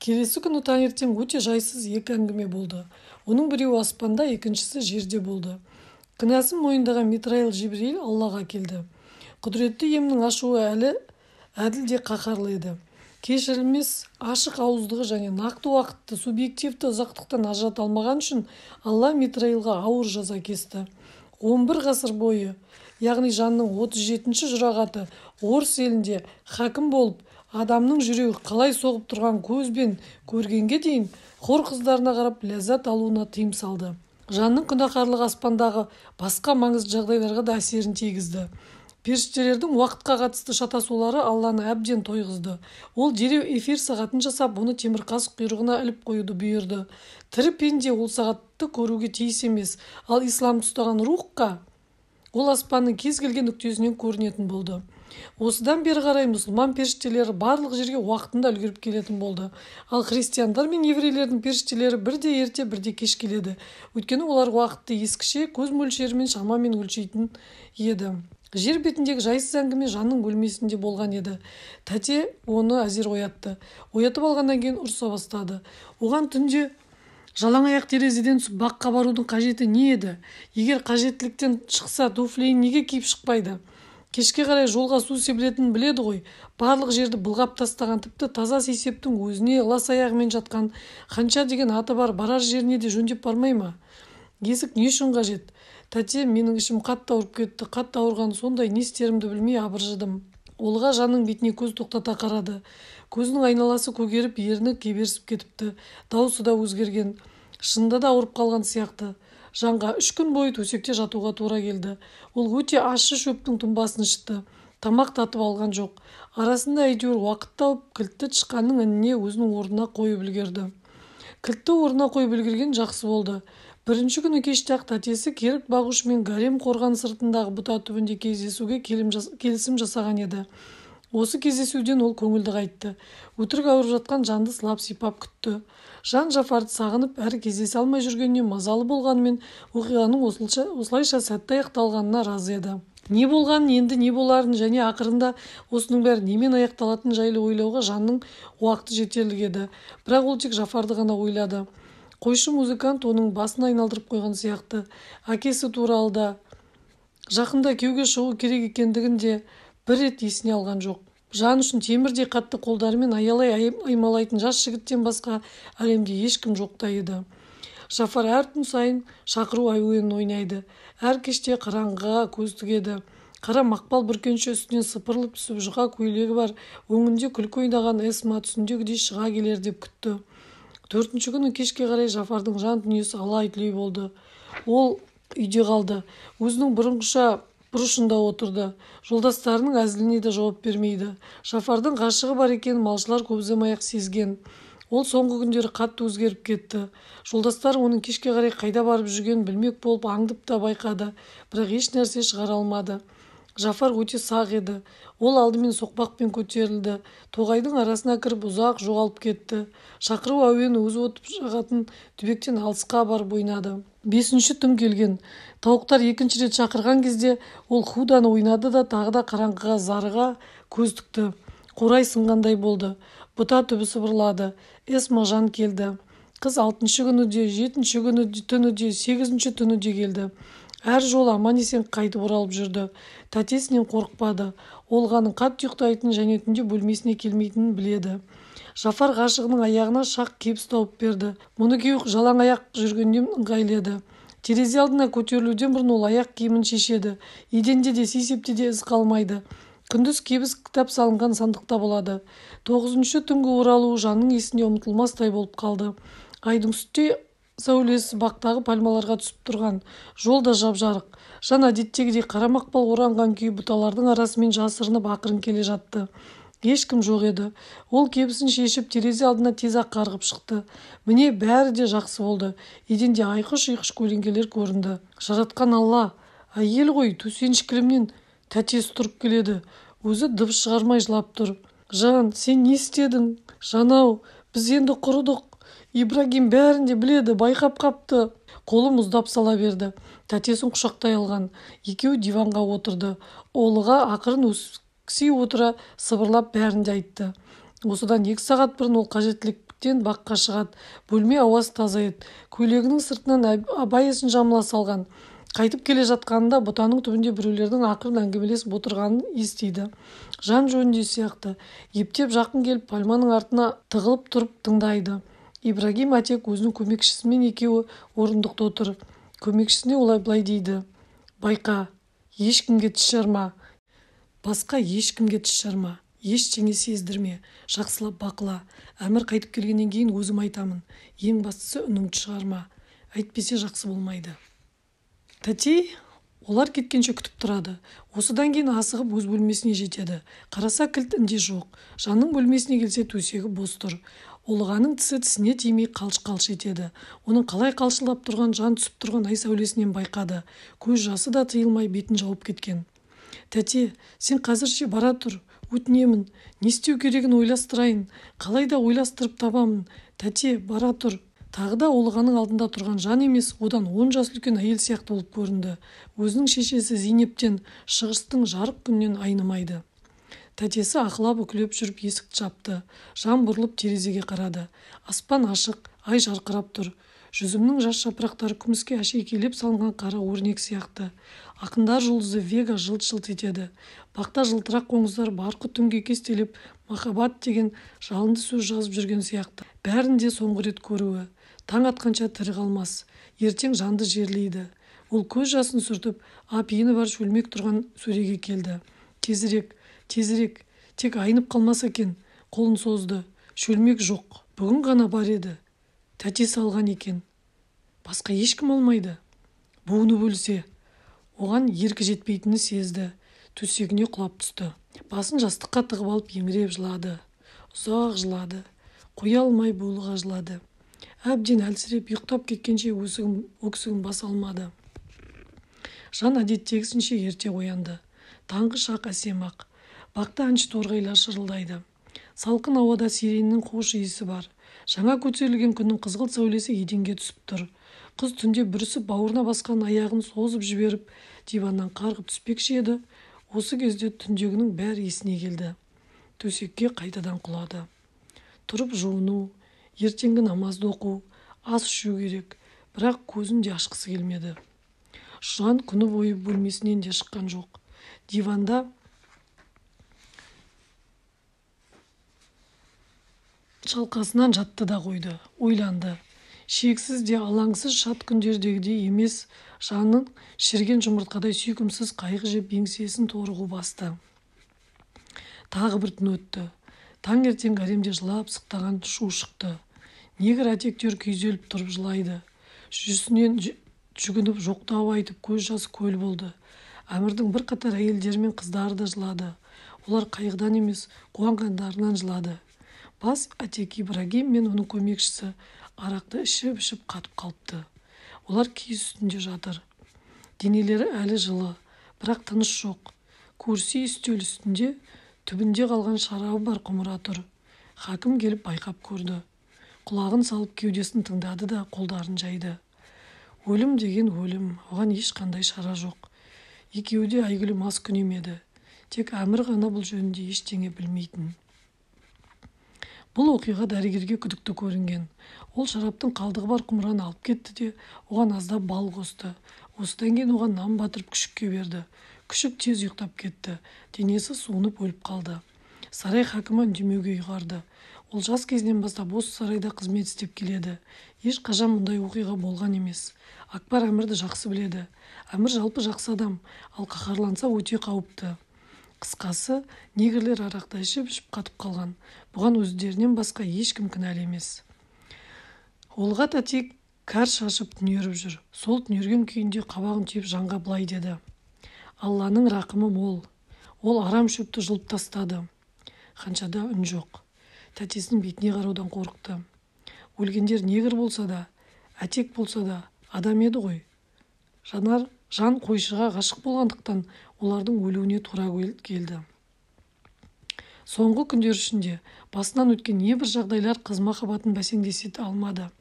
Келесі күні таңертең өте жайсыз екі әңгіме болды. Оның біреуі аспанда, екіншісі жерде болды. Кінәсін мойындаған Митраил Жибрил Аллаға келді. Құдіретті иемнің ашуы әлі әділ де қаһарлы еді. Кешірілмес ашық ауыздығы және нақты уақытты субъективті ұзақтықтан ажырата алмаған үшін Алла Митраилға ауыр жаза кесті. 11 ғасыр бойы, яғни жанның 37-ші жұрағаты орыс елінде хакім болып, адамның жүрегі қалай соғып тұрған көзбен көргенге дейін хор қыздарына қарап ләззат алуына тыйым салды. Жанның күнәһарлығы аспандағы басқа маңызды жағдайларға да әсерін тигізді. Періштелердің уақытқа қатысты шатасулары Алланы әбден тойғызды. Ол дереу эфир сағатын жасап, оны темірқазық құйрығына іліп қоюды бұйырды. Тірі пенде ол сағатты көруге тиіс емес, ал исламды ұстаған рухқа ол аспанның кез келген нүктесінен көрінетін болды. Осыдан бері қарай мұсылман періштелері барлық жерге уақытында үлгеріп келетін болды. Ал христиандар мен еврейлердің періштелері бірде ерте, бірде кеш келеді. Өйткені олар уақытты ескіше, көз мөлшерімен шамамен өлшейтін еді. Жер бетіндегі жайсыз әңгіме жанның бөлмесінде болған еді. Тәте оны әзер оятты. Оятып алғаннан кейін ұрса бастады. Оған түнде жалаң аяқ терезеден түсіп баққа барудың қажеті не еді? Егер қажеттіліктен шықса, туфлиін неге киіп шықпайды? Кешке қарай жолға су себілетінін біледі ғой. Барлық жерді былғап тастаған, тіпті таза сейсептің өзіне лас аяғымен жатқан, Ханша деген аты бар барар жеріне де жөндеп бармай ма? Есік не үшін қажет? Тәте, менің ішім қатты ауырып кетті. Қатты ауырған сондай, не істерімді білмей абыржыдым. Олға жанның бетіне көз тоқтата қарады. Көзінің айналасы көгеріп, ерні кеберсіп кетіпті. Дауысы да өзгерген. Шынында да ауырып қалған сияқты. Жанға 3 күн бойы төсекте жатуға тура келді. Ол өте ащы шөптің тұнбасын ішті. Тамақ татып алған жоқ. Арасында әйтеуір уақыт тауып, кілтті тышқанның ініне өзінің орнына қойып үлгерді. Кілтті орнына қойып үлгерген жақсы болды. Бірінші күні кеште-ақ тәтесі керік бағушымен гарем қорған сыртындағы бұта түбінде кездесуге келісім жасаған еді. Осы кездесуден ол көңілді қайтты. Өтірік ауырып жатқан жанды сылап сипап күтті. Жан Жафарды сағынып, әрі кездесе алмай жүргеніне мазалы болғанымен, оқиғаның осылайша сәтті аяқталғанына разы еді. Не болғанын, енді не боларын және ақырында осының бәрі немен аяқталатын жайлы ойлауға жанның уақыты жетерлік еді. Бірақ ол тек Жафарды ғана ойлады. Қойшы музыкант оның басын айналдырып қойған сияқты. Әкесі туралы да жақында күйеуге шығу керек екендігін де бір рет есіне алған жоқ. Жан үшін темірдей қатты қолдарымен аялай аймалайтын жас жігіттен басқа әлемде ешкім жоқ та еді. Жафар әр түн сайын шақыру әуенін ойнайды. Әр кеште қараңғыға көз тігеді. Қара мақпал бүркенші үстінен сыпырылып түсіп, жұқа көйлегі бар, өңінде күлкі ойнаған Эсма түсіндегідей шыға келер деп күтті. 4-ші күні кешке қарай Жафардың жан дүниесі алай-түлей болды. Ол үйде қалды. Өзінің бұрынғыша бұрышында отырды. Жолдастарының әзіліне де жауап бермейді. Жафардың ғашығы бар екенін малшылар көп ұзамай-ақ сезген. Ол соңғы күндері қатты өзгеріп кетті. Жолдастар оның кешке қарай қайда барып жүргенін білмек болып аңдып та байқады, бірақ еш нәрсе шығара алмады. Жафар өте сақ еді. Ол алдымен соқпақпен көтерілді. Тоғайдың арасына кіріп ұзақ жоғалып кетті. Шақыру әуені өзі отып жағатын түбектен алысқа барып ойнады. 5-ші түн келген. Тауықтар 2-ші рет шақырған кезде ол худаны ойнады да тағы да қараңғыға зарыға көз тікті. Қурай сынғандай болды. Бұта түбі сыбырлады. Эсма жан келді. Қыз 6-ші күні де, 7-ші күні түні де, 8-ші түні де келді. Әр жол аман-есен қайтып оралып жүрді. Тәтесінен қорықпады. Ол ғаның қатты ұйықтайтынын және түнде бөлмесіне келмейтінін біледі. Жафар ғашығының аяғына шақ кебіс тауып берді. Мұны күйеу жалаң аяқ жүргеннен ыңғайлы. Терезе алдына көтерілуден бұрын ол аяқ киімін шешеді. Еденде де сейсепте де із қалмайды. Күндіз кебіс кітап салынған сандықта болады. 9-ші түнгі оралуы жанның есінде ұмытылмастай болып қалды. Айдың сүттей сәулесі бақтағы пальмаларға түсіп тұрған. Жол да жап-жарық. Жан әдеттегідей қара мақпал оранған күй бұталардың арасымен жасырынып ақырын келе жатты. Ешкім жоқ еді. Ол кебісін шешіп терезе алдына тез-ақ қарғып шықты. Міне бәрі де жақсы болды. Еденде айқыш-ұйқыш көлеңкелер көрінді. Жаратқан Алла, әйел ғой, төсеніш кілемнен тәтесі тұрып келеді. Өзі дыбыс шығармай жылап тұр. Жан, сен не істедің? Жанау, біз енді құрыдық. Ибрагим бәрін де біледі, байқап қапты. Қолы мұздап сала берді. Тәтесін құшақтай алған. Екеуі диванға отырды. Олыға ақырын өкси отыра сыбырлап бәрін де айтты. Осыдан 2 сағат бұрын ол қажеттілік есіктен баққа шығады. Бөлме ауасы таза еді. Көйлегінің сыртынан абайысын жамыла салған. Қайтып келе жатқанында бұтаның түбінде біреулердің ақырын әңгімелесіп отырғанын естиді. Жан жөнінде сияқты. Ептеп жақын келіп пальманың артына тығылып тұрып тыңдайды. Ибрагим Атек өзінің көмекшісімен екеуі орындықта отыр. Көмекшісіне олай былай дейді: байқа, ешкімге тіс жарма. Басқа ешкімге тіс жарма. Ештеңе сездірме. Жақсылап бақыла. Әмір қайтып келгеннен кейін өзім айтамын. Ең бастысы үніңді шығарма. Әйтпесе жақсы болмайды. Тәтей олар кеткенше күтіп тұрады. Осыдан кейін асығып өз бөлмесіне жетеді. Қараса кілт інде жоқ. Жанның бөлмесіне келсе төсегі бос тұр. Олғаның тісі тісіне тимей қалш-қалш етеді. Оның қалай қалшылдап тұрған, жан түсіп тұрған ай сәулесінен байқады. Көз жасы да тыйылмай бетін жауып кеткен. Тәте, сен қазірше бара тұр. Өтінемін. Не істеу керегін ойластырайын. Қалай да ойластырып табамын. Тәте, бара тұр. Тағы да Олғаның алдында тұрған жан емес, одан 10 жас үлкен әйел сияқты болып көрінді. Өзінің шешесі Зейнептен шығыстың жарық күннен айнымайды. Тәтесі ақылап үкілеп жүріп есікті жапты. Жан бұрылып терезеге қарады. Аспан ашық, ай жарқырап тұр. Жүзімнің жас жапырақтары күміске әшекейлеп салынған қара өрнек сияқты. Ақындар жұлдызы Вега жылт-жылт етеді. Бақта жылтырақ қоңыздар барқы түнге кестелеп махаббат деген жалынды сөз жазып жүрген сияқты. Бәрінде соңғы рет көруі. Таң атқанша тірі қалмас. Ертең жанды жерлейді. Ол көз жасын сүртіп, апиыны бар шөлмек тұрған сөреге келді. Тезірек, тезірек, тек айнып қалмаса екен. Қолын созды. Шөлмек жоқ. Бүгін ғана бар еді. Тәтесі алған екен. Басқа ешкім алмайды. Буыны бөлсе. Оған еркі жетпейтіні сезді. Төсегіне құлап түсті. Басын жастыққа тығып алып еңіреп жылады. Ұзақ жылады. Қоя алмай булыға жылады. Әбден әлсіреп ұйықтап кеткенше өксігін баса алмады. Жан әдеттегісінше ерте оянды. Таңғы шақ әсем-ақ. Бақта әнші торғайлар шырылдайды. Салқын ауада сиреннің хош иісі бар. Жаңа көтерілген күннің қызғылт сәулесі еденге түсіп тұр. Қыз түнде бүрісіп бауырына басқан аяғын созып жіберіп, диваннан қарғып түспекші еді. Осы кезде түндегінің бәрі есіне келді. Төсекке қайтадан құлады. Тұрып жуыну, ертеңгі намазды оқу, ас ішу керек. Бірақ көзін де ашқысы келмеді. Жан күні бойы бөлмесінен де шыққан жоқ. Диванда шалқасынан жатты да қойды. Ойланды. Шексіз де алаңсыз шат күндердегідей емес, жанын шірген жұмыртқадай сүйкімсіз қайғы жеп еңсесін торығу басты. Тағы бір түн өтті. Таңертең гаремде жылап сықтаған шу шықты. Негр әтектер күйзеліп тұрып жылайды. Жүзінен жүгініп жоқтау айтып көз жасы көл болды. Әмірдің бір қатар әйелдері мен қыздары да жылады. Олар қайғыдан емес, қуанғандарынан жылады. Бас Атек Ибрагим мен оның көмекшісі арақты ішіп қатып қалыпты. Олар киіз үстінде жатыр. Денелері әлі жылы, бірақ тыныш жоқ. Курси үстел үстінде түбінде қалған шарабы бар құмыра тұр. Хакім келіп байқап көрді. Құлағын салып кеудесін тыңдады да қолдарын жайды. Өлім деген өлім, оған ешқандай шара жоқ. Екеуі де әйгілі мас күн емеді. Тек Әмір ғана бұл жөнінде ештеңе білмейтін. Бұл оқиға дәрігерге күдікті көрінген. Ол шараптың қалдығы бар құмыраны алып кетті де, оған аздап бал қосты. Осыдан кейін оған нан батырып күшікке берді. Күшік тез ұйықтап кетті. Денесі суынып өліп қалды. Сарай хакімі үндемеуге ұйғарды. Ол жас кезінен бастап осы сарайда қызмет істеп келеді. Ешқашан мұндай оқиға болған емес. Акбар Әмірді жақсы біледі. Әмір жалпы жақсы адам, ал қаһарланса өте қауіпті. Қысқасы, негрлер арақта ішіп қатып қалған. Бұған өздерінен басқа ешкім кінәлі емес. Олғат Атек кәр шашып түнеріп жүр. Сол түнерген күйінде қабағын түйіп жанға былай деді: Алланың рақымы мол. Ол арам шөпті жұлып тастады. Ханшада үн жоқ. Тәтесінің бетіне қараудан қорықты. Өлгендер негр болса да, Атек болса да адам еді ғой. Жан қойшыға ғашық болғандықтан олардың өлуіне тура келді. Соңғы күндер ішінде басынан өткен небір жағдайлар қыз махаббатын бәсеңдесе алмады.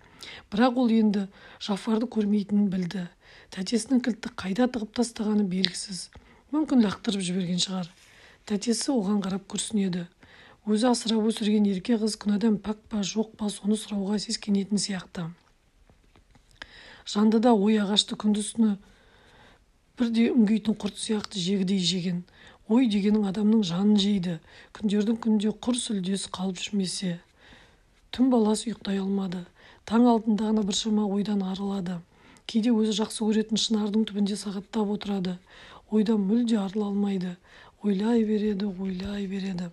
Бірақ ол енді Жафарды көрмейтінін білді. Тәтесінің кілтті қайда тығып тастағаны белгісіз. Мүмкін лақтырып жіберген шығар. Тәтесі оған қарап күрсінеді. Өзі асырап өсірген ерке қыз күнәдан пәк па жоқ па соны сұрауға сескенетін сияқты. Жанды да ой ағашты күндіз-түні бірде үңгейтін құрт сияқты жегідей жеген. Ой дегенің адамның жанын жейді. Күндердің күнде құр сүлдес қалып жүрмесе. Түн баласы ұйықтай алмады. Таң алдында ғана біршама ойдан арылады. Кейде өзі жақсы көретін шынардың түбінде сағаттап отырады. Ойдан мүлде арыла алмайды. Ойлай береді.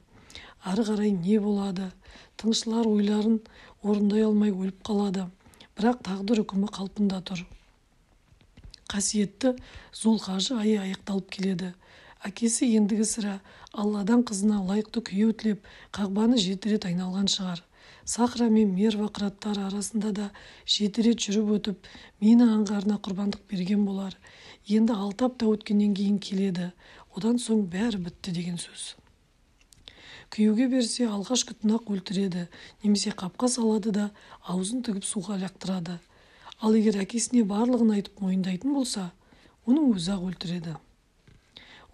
Ары қарай не болады? Тыңшылар ойларын орындай алмай өліп қалады. Бірақ тағдыр үкімі қалпында тұр. Қасиетті Зұлхажы айы аяқталып келеді. Әкесі ендігі сірә Алладан қызына лайықты күйеу тілеп, қағбаны 7 рет айналған шығар. Сахра мен Мерва қыраттары арасында да 7 рет жүріп өтіп, мені аңғарына құрбандық берген болар. Енді 6 апта өткеннен кейін келеді. Одан соң бәрі бітті деген сөз. Күйеуге берсе алғаш күтін-ақ өлтіреді, немесе қапқа салады да аузын тігіп суға лақтырады. Ал егер әкесіне барлығын айтып мойындайтын болса, оның өзі-ақ өлтіреді.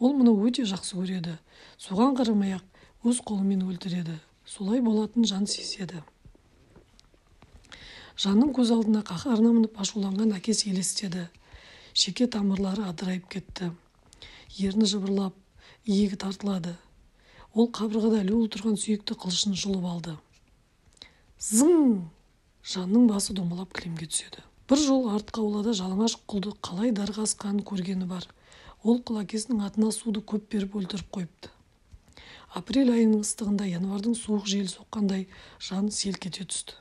Ол мұны өте жақсы көреді. Соған қарамай-ақ өз қолымен өлтіреді. Солай болатын жан сезеді. Жанның көз алдына қаһарына мініп ашуланған әкесі елестеді. Шеке тамырлары адырайып кетті. Ерні жыбырлап, иегі тартылады. Ол қабырғада ілулі тұрған сүйекті қылышын жұлып алды. Зың! Жанның басы домалап кілемге түседі. Бір жол артқы аулада жалаңаш құлды қалай дарға асқанын көргені бар. Ол құл әкесінің атына суды көп беріп өлтіріп қойыпты. Апрель айының ыстығында январдың суық жел соққандай жан селк ете түсті.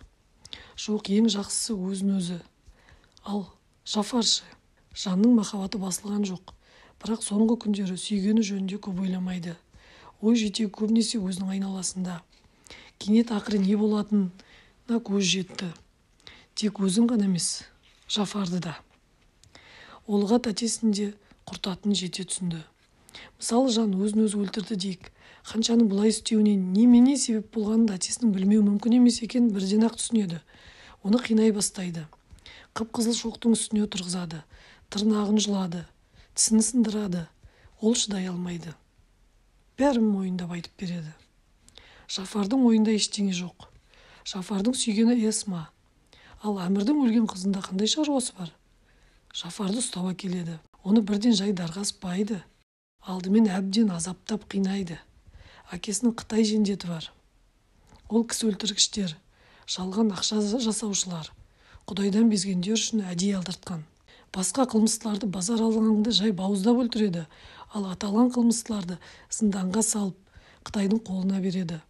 Жоқ, ең жақсысы өзін-өзі. Ал Жафаршы, жанның махаббаты басылған жоқ. Бірақ соңғы күндері сүйгені жөнінде көп ойламайды. Ой жетегі көбінесе өзінің айналасында. Кенет ақыры не болатынына көз жетті. Тек өзін ғана емес, Жафарды да. Олға тәтесінде құртатын жете түсінді. Мысалы, жан өзін-өзі өлтірді дейік. Ханшаның бұлай істеуіне немене себеп болғанын тәтесінің білмеу мүмкін емес екенін бірден-ақ түсінеді. Оны қинай бастайды. Қып-қызыл шоқтың үстіне отырғызады. Тырнағын жұлады, тісін сындырады. Ол шыдай алмайды. Бәрін мойындап айтып береді. Жафардың ойында ештеңе жоқ. Жафардың сүйгені Эсма. Ал әмірдің өлген қызында қандай шаруасы бар? Жафарды ұстап әкеледі. Оны бірден жай дарға аспайды. Алдымен әбден азаптап қинайды. Әкесінің Қытай жендеті бар. Ол кісі өлтіргіштер, жалған ақша жасаушылар, Құдайдан безгендер үшін әдейі алдыртқан. Басқа қылмыстыларды базар алаңында жай бауыздап өлтіреді, ал аталған қылмыстыларды зынданға салып, Қытайдың қолына береді.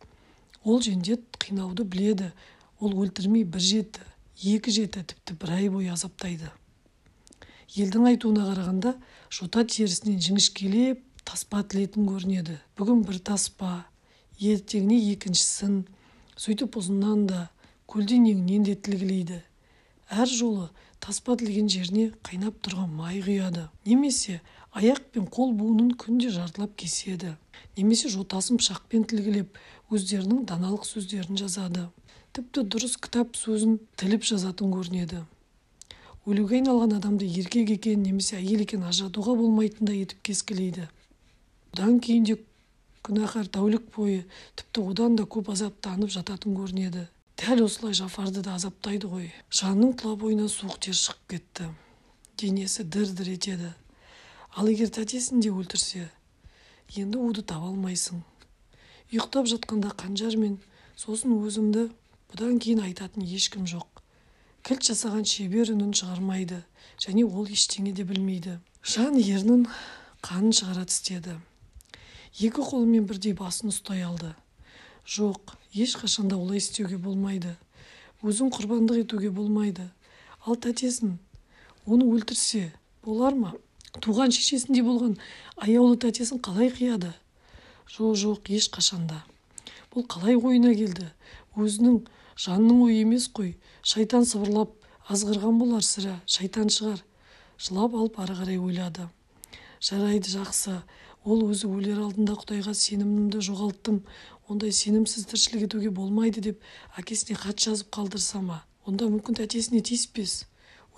Ол жендет қинауды біледі. Ол өлтірмей 1 жеті, 2 жеті, тіпті 1 ай бойы азаптайды. Елдің айтуына қарағанда, жота терісінен жіңішкелеп таспа тілетін көрінеді. Бүгін бір таспа, ертеңіне екіншісін, сөйтіп ұзыннан да, көлденеңінен де тілгілейді. Әр жолы таспа тілген жеріне қайнап тұрған май құяды. Немесе аяқ пен қол буынын күнде жартылап кеседі. Немесе жотасын пышақпен тілгілеп, өздерінің даналық сөздерін жазады. Тіпті дұрыс кітап сөзін тіліп жазатын көрінеді. Өлуге айналған адамды еркек екен немесе әйел екен ажыратуға болмайтындай етіп кескілейді. Одан кейін де күнәһар тәулік бойы, тіпті одан да көп азаптанып жататын көрінеді. Дәл осылай Жафарды да азаптайды ғой. Жанның тұла бойына суық тер шығып кетті. Денесі дір-дір етеді. Ал егер тәтесін де өлтірсе, енді уды таба алмайсың. Ұйықтап жатқанда қанжармен, сосын өзімді бұдан кейін айтатын ешкім жоқ. Кілт жасаған шебер үнін шығармайды, және ол ештеңе де білмейді. Жан ернін қанын шығара тістеді. 2 қолымен бірдей басын ұстай алды. Жоқ, ешқашанда олай істеуге болмайды. Өзін құрбандық етуге болмайды. Ал тәтесін, оны өлтірсе, болар ма? Туған шешесіндей болған аяулы тәтесін қалай қияды? Жоқ, ешқашанда. Бұл қалай ойына келді? Өзінің жанның ойы емес қой. Шайтан сыбырлап азғырған болар сірә, шайтан шығар. Жылап алып ары қарай ойлады. Жарайды, жақсы. Ол өзі өлер алдында Құдайға сенімімді жоғалттым. Ондай сенімсіз тіршілік етуге болмайды деп әкесіне хат жазып қалдырса ма? Онда мүмкін тәтесіне тиіспес.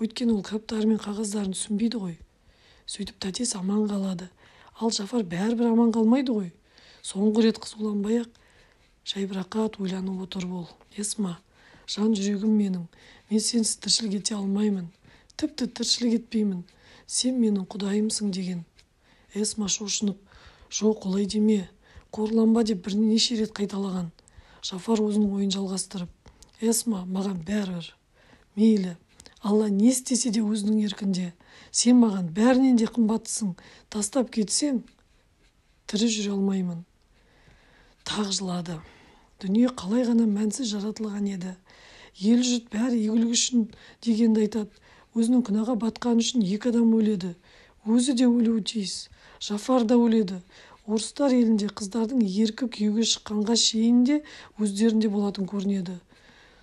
Өйткені ол кітаптары мен қағаздарын түсінбейді ғой. Сөйтіп тәтесі аман қалады. Ал Жафар бәрібір аман қалмайды ғой. Соңғы рет қызуланбай-ақ жайбырақат ойланып отыр бол. Есма, жан жүрегім менің, мен сенсіз тіршілік ете алмаймын, тіпті тіршілік етпеймін, сен менің құдайымсың деген. Есма шошынып, жоқ олай деме, қорланба деп бірнеше рет қайталаған. Жафар өзінің ойын жалғастырып, Есма, маған бәрібір. Мейлі, Алла не істесе де өзінің еркінде. Сен маған бәрінен де қымбаттысың. Тастап кетсең, тірі жүре алмаймын. Тағы жылады. Дүние қалай ғана мәнсіз жаратылған еді. Ел жұрт бәрі игілік үшін дегенді айтады. Өзінің күнәға батқан үшін екі адам өледі. Өзі де өлуі тиіс. Жафар да өледі. Орыстар елінде қыздардың еркі күйеуге шыққанға шейін де өздерінде болатын көрінеді.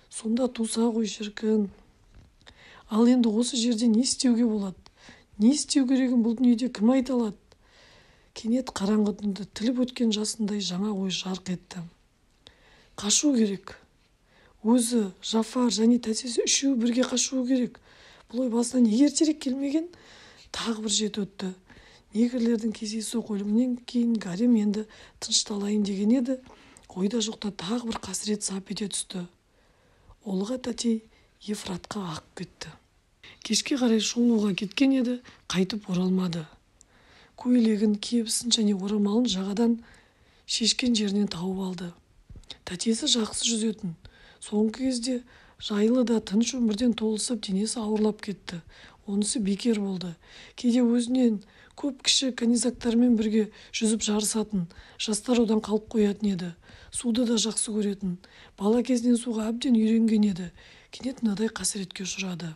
Сонда туса ғой шіркін. Ал енді осы жерде не істеуге болады? Не істеу керегін бұл дүниеде кім айта алады? Кенет қараңғы түнді тіліп өткен жасындай жаңа ой жарқ етті. Қашу керек. Өзі, Жафар және тәтесі үшеуі бірге қашуы керек. Бұл ой басына неге ертерек келмеген? Тағы бір жеті өтті. Негрлердің кездейсоқ өлімінен кейін Гарем енді тынышталайын деген еді. Ойда жоқта тағы бір қасірет сап ете түсті. Олға тәтей Ефратқа ағып кетті. Кешке қарай шомылуға кеткен еді, қайтып оралмады. Көйлегін, кебісін және орамалын жағадан шешкен жерінен тауып алды. Тәтесі жақсы жүзетін. Соңғы кезде жайлы да тыныш өмірден толысып денесі ауырлап кетті. Онысы бекер болды. Кейде өзінен көп кіші канизактармен бірге жүзіп жарысатын, жастар одан қалып қоятын еді. Суды да жақсы көретін. Бала кезінен суға әбден үйренген еді. Кенет мынадай қасіретке ұшырады.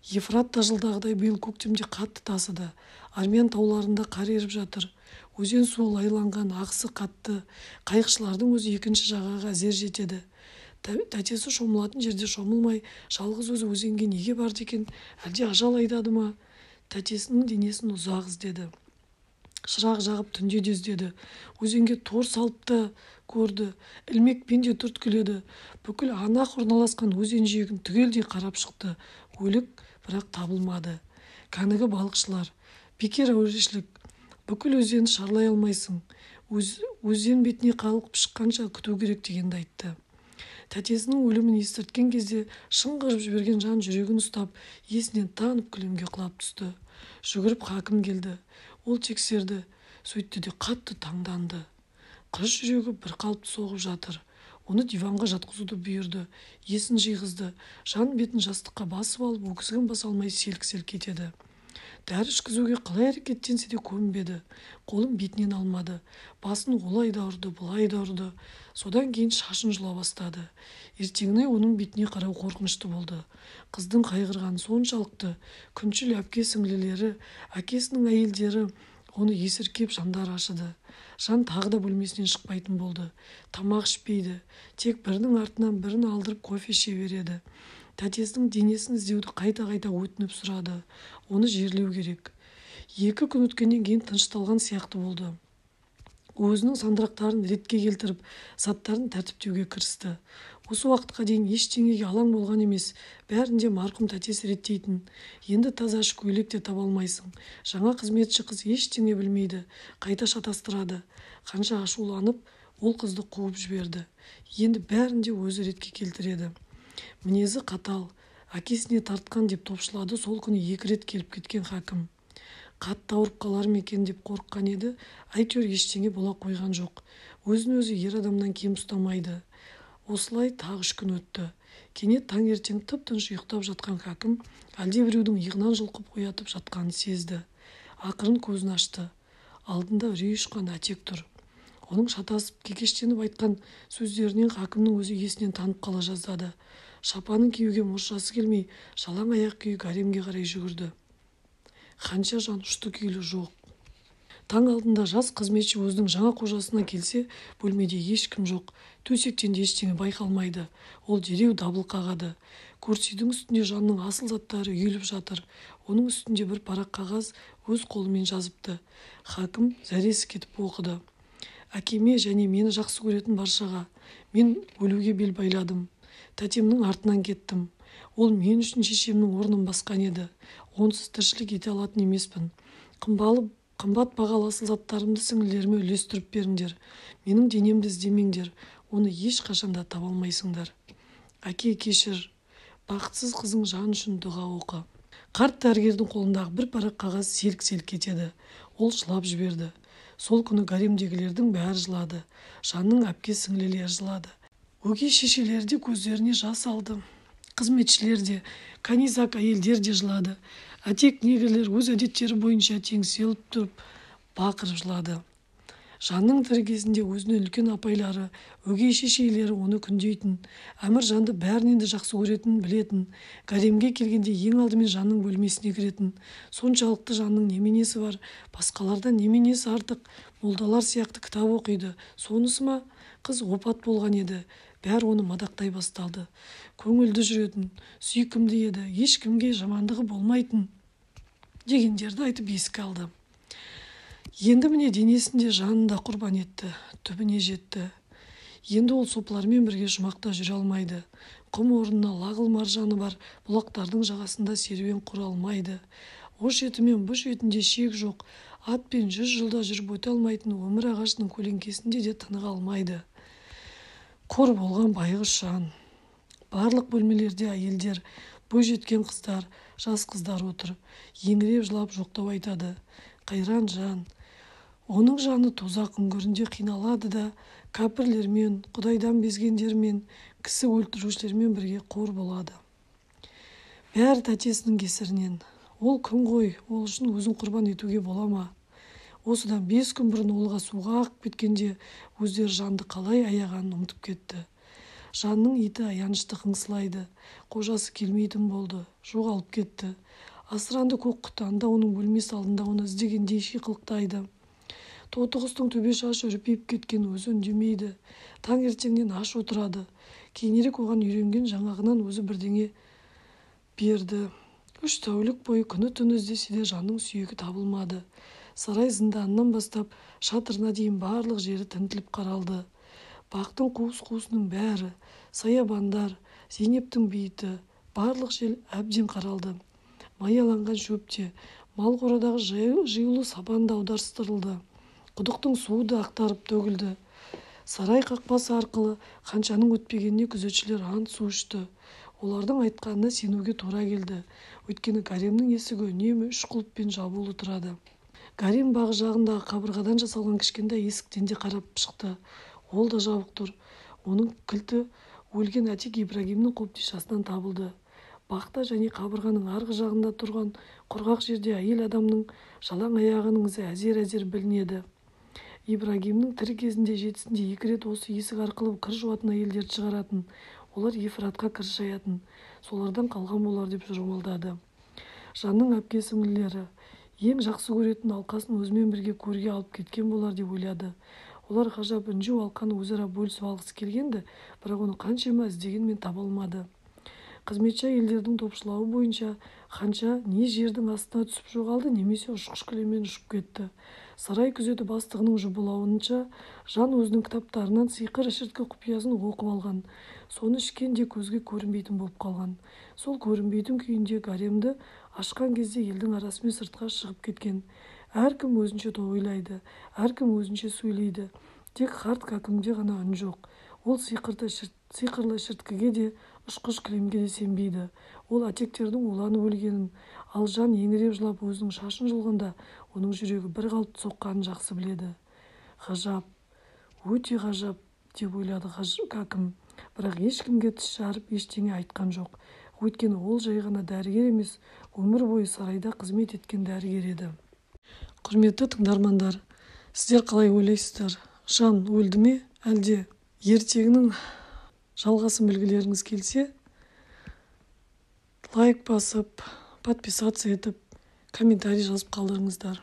Ефрат та жылдағыдай биыл көктемде қатты тасыды. Армян тауларында қар еріп жатыр. Өзен суы лайланған, ағысы қатты. Қайықшылардың өзі екінші жағаға әзер жетеді. Тәтесі шомылатын жерде шомылмай, жалғыз өзі өзенге неге барды екен? Әлде ажал айдады ма? Тәтесінің денесін ұзақ іздеді. Шырақ жағып түнде де іздеді. Өзенге тор салып та көрді. Ілмекпен де түрткіледі. Бүкіл анақ орналасқан өзен жиегін түгелдей қарап шықты. Өлік бірақ табылмады. Кәнігі балықшылар, бекер әурешілік. Бүкіл өзенді шарлай алмайсың. Өзен бетіне қалқып шыққанша күту керек дегенді айтты. Тәтесінің өлімін естірткен кезде шыңғырып жіберген жан жүрегін ұстап, есінен танып кілемге құлап түсті. Жүгіріп хакім келді. Ол тексерді, сөйтті де қатты таңданды. Қыз жүрегі бір қалыпты соғып жатыр. Оны диванға жатқызуды бұйырды. Есін жиғызды. Жан бетін жастыққа басып алып, өксігін баса алмай селк-селк етеді. Дәрі ішкізуге қалай әрекеттенсе де көнбеді. Қолын бетінен алмады. Басын олай да ұрды, бұлай да ұрды. Содан кейін шашын жұла бастады. Ертеңіне оның бетіне қарау қорқынышты болды. Қыздың қайғырғаны соншалықты. Күншіл әпке-сіңлілері, әкесінің әйелдері оны есіркеп жандар ашыды. Жан тағы да бөлмесінен шықпайтын болды. Тамақ ішпейді. Тек бірінің артынан бірін алдырып кофе іше береді. Тәтесінің денесін іздеуді қайта-қайта өтініп сұрады. Оны жерлеу керек. 2 күн өткеннен кейін тынышталған сияқты болды. Өзінің сандырақтарын ретке келтіріп, заттарын тәртіптеуге кірісті. Осы уақытқа дейін ештеңеге алаң болған емес, бәрінде марқұм тәтесі реттейтін. Енді таза іш көйлек те таба алмайсың. Жаңа қызметші қыз ештеңе білмейді, қайта шатастырады. Қанша ашуланып, ол қызды қуып жіберді. Енді бәрінде өзі ретке келтіреді. Мінезі қатал, әкесіне тартқан деп топшылады. Сол күні 2 рет келіп кеткен хакім. Қатты ауырып қалар ма екен деп қорыққан еді, әйтеуір ештеңе бола қойған жоқ. Өзін өзі ер адамнан кем ұстамайды. Осылай тағы 3 күн өтті. Кенет таңертең тып-тыныш ұйықтап жатқан хакім әлдебіреудің иығынан жұлқып оятып жатқанын сезді. Ақырын көзін ашты. Алдында үрей ұшқан әтек тұр. Оның шатасып кекештеніп айтқан сөздерінен хакімнің өзі есінен танып қала жаздады. Шапанын киюге мұршасы келмей, жалаң аяқ күйі гаремге қарай жүгірді. Қанша жан ұшты күйлі жоқ. Таң алдында жас қызметші өзінің жаңа қожасына келсе, бөлмеде ешкім жоқ. Төсектен де ештеңе байқалмайды. Ол дереу дабыл қағады. Курсидің үстінде жанның асыл заттары үйіліп жатыр. Оның үстінде бір парақ қағаз өз қолымен жазыпты. Хакім зәресі кетіп оқыды. Әкеме және мені жақсы көретін баршаға. Мен өлуге бел байладым. Тәтемнің артынан кеттім. Ол мен үшін шешемнің орнын басқан еді. Онсыз тіршілік ете алатын емеспін. Қымбат бағалы асыл заттарымды сіңлілеріме үлестіріп беріңдер. Менің денемді іздемеңдер. оны ешқашанда таба алмайсыңдар. Әке, кешір, бақытсыз қызың жан үшін дұға оқы. Қарт дәрігердің қолындағы бір парақ қағаз селк-селк етеді. Ол жылап жіберді. Сол күні гаремдегілердің бәрі жылады. Жанның әпке-сіңлілері жылады. Өгей шешелер де көздеріне жас алды. Қызметшілер де, канизак әйелдер де жылады. Әтек негрлер өз әдеттері бойынша теңселіп тұрып, бақырып жылады. Жанның тірі кезінде өзінің үлкен апайлары, өгей шешелері оны күндейтін, Әмір жанды бәрінен де жақсы көретін, білетін, гаремге келгенде ең алдымен жанның бөлмесіне кіретін. Соншалықты жанның неменесі бар, басқалардан неменесі артық, молдалар сияқты кітап оқиды. Сонысы ма? Қыз опат болған еді. Бәрі оны мадақтай басталды. Көңілді жүретін, сүйкімді еді, ешкімге жамандығы болмайтын дегендерді айтып еске алды. Енді міне денесінде жанын да құрбан етті, түбіне жетті. Енді ол сопылармен бірге жұмақта жүре алмайды. Құм орнына лағыл маржаны бар бұлақтардың жағасында серуен құра алмайды. О шеті мен бұл шетінде шек жоқ, атпен 100 жылда жүріп өте алмайтын өмір ағашының көлеңкесінде де тыныға алмайды. Қор болған байғұс жан. Барлық бөлмелерде әйелдер, бойжеткен қыздар, жас қыздар отыр. Еңіреп жылап жоқтау айтады. Қайран жан. Оның жаны тозақ үңгірінде қиналады да, кәпірлермен, құдайдан безгендермен, кісі өлтірушілермен бірге қор болады. Бәрі тәтесінің кесірінен. Ол күн ғой, ол үшін өзін құрбан етуге бола ма? Осыдан 5 күн бұрын олға суға ағып кеткенде өздері жанды қалай аяғанын ұмытып кетті. Жанның иті аянышты қыңсылайды. Қожасы келмейтін болды, жоғалып кетті. Асыранды көк құтанда оның бөлмесі алдында оны іздегендей шиқылықтайды. Тоты құстың төбе шашы үрпиіп кеткен, өзі үндемейді. Таңертеңнен аш отырады. Кейінірек оған үйренген жаңағынан өзі бірдеңе берді. 3 тәулік бойы күні-түні іздесе де жанның сүйегі табылмады. Сарай зынданынан бастап шатырына дейін барлық жері тінтіліп қаралды. Бақтың қуыс-қуысының бәрі, саябандар, Зейнептің бейіті, барлық жел әбден қаралды. Маяланған шөпте, мал қорадағы жиылу сабан да аударыстырылды. Құдықтың суы да ақтарып төгілді. Сарай қақпасы арқылы қаншаның өтпегеніне күзетшілер ант су ішті. Олардың айтқанына сенуге тура келді. Өйткені гаремнің есігі үнемі 3 құлыппен жабулы тұрады. Гарем бағы жағындағы қабырғадан жасалған кішкентай есіктен де қарап шықты. Ол да жабық тұр. Оның кілті өлген Әтек Ибрагимнің қобдишасынан табылды. Бақта және қабырғаның арғы жағында тұрған құрғақ жерде әйел адамның жалаң аяғының ізі әзер-әзер білінеді. Ибрагимнің тірі кезінде жетісінде 2 рет осы есік арқылы кір жуатын әйелдерді шығаратын. Олар Ефратқа кір шаятын. Солардан қалған болар деп жормалдады. Жанның әпке-сіңлілері ең жақсы көретін алқасын өзімен бірге көрге алып кеткен болар деп ойлады. Олар ғажап інжу алқаны өзара бөлісіп алғысы келгенді, бірақ оны қаншама іздегенмен таба алмады. Қызметші әйелдердің топшылауы бойынша Ханша не жердің астына түсіп жоғалды, немесе ұшқыш кілеммен ұшып кетті. Сарай күзеті бастығының жұбылауынша жан өзінің кітаптарынан сиқыр ішірткі құпиясын оқып алған. Соны ішкенде көзге көрінбейтін болып қалған. Сол көрінбейтін күйінде гаремді ашқан кезде елдің арасымен сыртқа шығып кеткен. Әркім өзінше ойлайды, әркім өзінше сөйлейді. Тек қарт кәкімде ғана үн жоқ. Ол сиқырлы шірткіге де, ұшқыш кілемге де сенбейді. Ол әтектердің уланып өлгенін, ал жан еңіреп жылап өзінің шашын жұлғанда оның жүрегі бір қалыпты соққанын жақсы біледі. Ғажап, өте ғажап деп ойлады кәкім, бірақ ешкімге тіс жарып ештеңе айтқан жоқ. Өйткені ол жай ғана дәрігер емес, өмір бойы сарайда қызмет еткен дәрігер еді. Құрметті тыңдармандар, сіздер қалай ойлайсыздар? Жан өлді ме, әлде ертегінің жалғасын білгілеріңіз келсе, лайк басып, подписаться етіп, комментарий жазып қалдырыңыздар.